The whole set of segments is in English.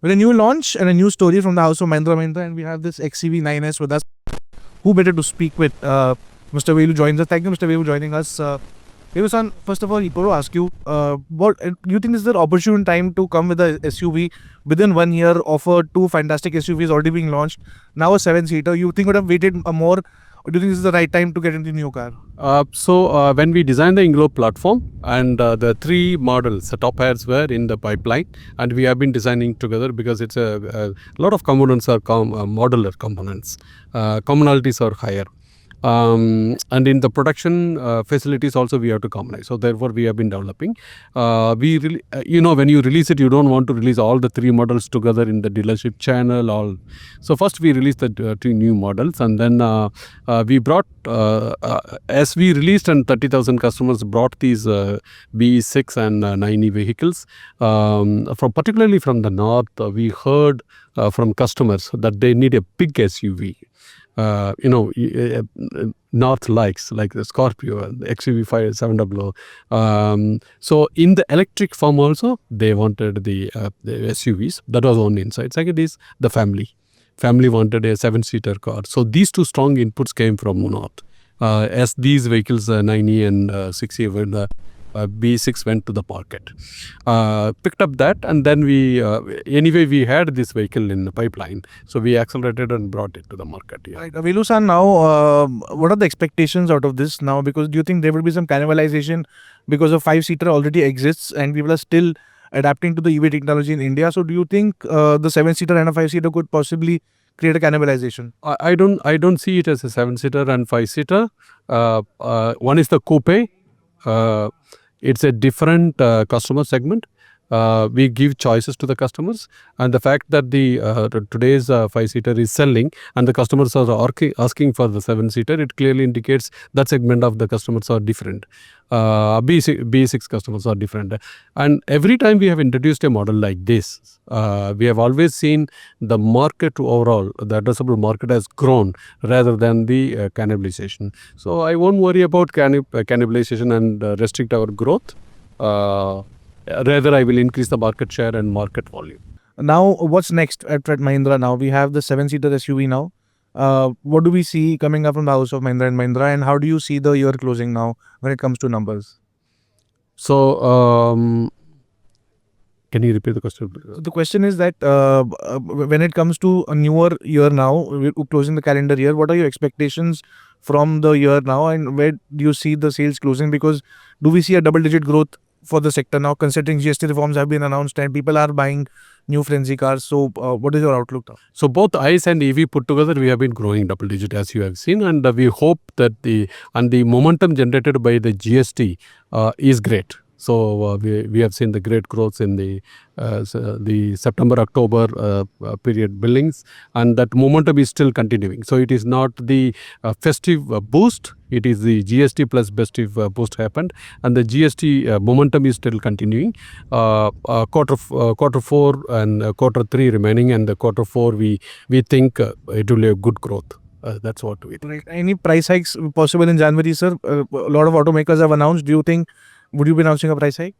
with a new launch and a new story from the house of Mahindra, and we have this XCV 9S with us. Who better to speak with? Mr. Velu joins us. Thank you, Mr. Velu, joining us. Velu-san, first of all, I want to ask you, what do you think this is the opportune time to come with a SUV within 1 year? Offer two fantastic SUVs already being launched. Now a 7-seater. You think would have waited more? Or do you think this is the right time to get into the new car? When we designed the INGLO platform and the three models, the top pairs were in the pipeline, and we have been designing together because it's a lot of components are modular components. Commonalities are higher. And in the production facilities also we have to commonize. So therefore we have been developing. We really, when you release it, you don't want to release all the three models together in the dealership channel. So first we released the two new models, and then we brought, as we released, and 30,000 customers brought these BE6 and 9E vehicles. Particularly from the north, we heard from customers that they need a big SUV. North likes, like the Scorpio, the XUV 700. So in the electric form also, they wanted the SUVs. That was one insight. Second is the family. Family wanted a 7-seater car. So these two strong inputs came from North. As these vehicles, 9E and 6E, were the B6 went to the market, picked up that, and then we had this vehicle in the pipeline, so we accelerated and brought it to the market. Yeah. Right, Velu-san, now what are the expectations out of this now? Because do you think there will be some cannibalization because a 5-seater already exists and people are still adapting to the EV technology in India? So do you think the 7-seater and a 5-seater could possibly create a cannibalization? I don't see it as a 7-seater and 5-seater. One is the coupe. It's a different customer segment. We give choices to the customers, and the fact that the today's 5-seater is selling and the customers are asking for the 7-seater, it clearly indicates that segment of the customers are different. B6 customers are different, and every time we have introduced a model like this, we have always seen the market overall, the addressable market has grown rather than the cannibalization. So I won't worry about cannibalization and restrict our growth. Rather, I will increase the market share and market volume. Now, what's next at Mahindra now? We have the 7-seater SUV now. What do we see coming up from the house of Mahindra, and how do you see the year closing now when it comes to numbers? So, can you repeat the question? The question is that when it comes to a newer year now, we're closing the calendar year, what are your expectations from the year now, and where do you see the sales closing? Because do we see a double-digit growth for the sector now, considering GST reforms have been announced and people are buying new frenzy cars? So what is your outlook now? So both ICE and EV put together, we have been growing double digit, as you have seen, and we hope that the momentum generated by the GST is great. So we have seen the great growth in the September-October period billings, and that momentum is still continuing. So it is not the festive boost, it is the GST plus festive boost happened, and the GST momentum is still continuing. Quarter 4 and quarter 3 remaining, and the quarter 4 we think it will be a good growth. That's what we think. Right. Any price hikes possible in January, sir? A lot of automakers have announced. Do you think, would you be announcing a price hike?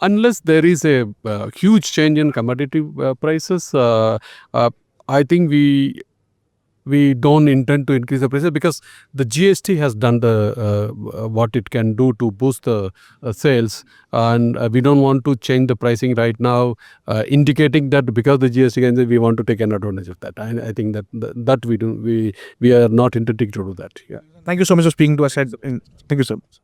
Unless there is a huge change in commodity prices, I think we don't intend to increase the prices, because the GST has done the what it can do to boost the sales, and we don't want to change the pricing right now, indicating that because the GST can, we want to take an advantage of that. I think that we are not intending to do that. Yeah. Thank you so much for speaking to us. Thank you so much.